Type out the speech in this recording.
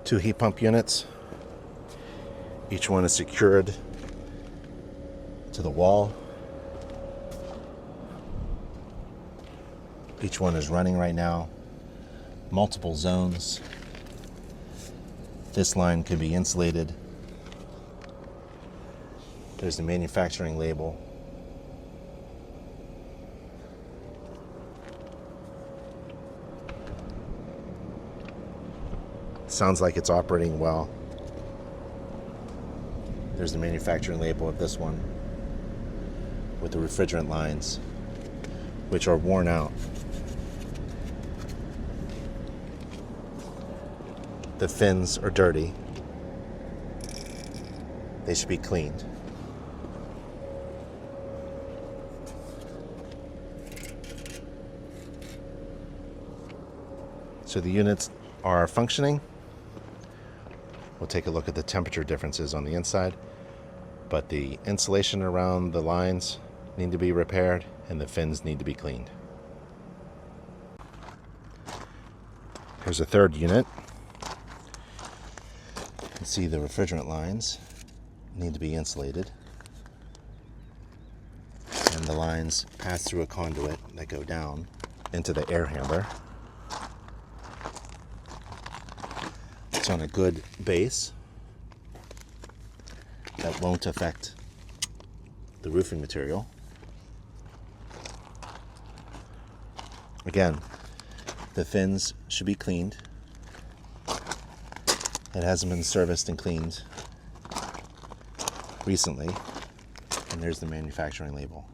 Two heat pump units. Each one is secured to the wall. Each one is running right now. Multiple zones. This line could be insulated. There's the manufacturing label. Sounds like it's operating well. There's the manufacturing label of this one with the refrigerant lines, which are worn out. The fins are dirty. They should be cleaned. So the units are functioning. We'll take a look at the temperature differences on the inside, but the insulation around the lines need to be repaired and the fins need to be cleaned. Here's a third unit. You can see the refrigerant lines need to be insulated, and the lines pass through a conduit that go down into the air handler. It's on a good base that won't affect the roofing material. Again, the fins should be cleaned. It hasn't been serviced and cleaned recently. And there's the manufacturing label.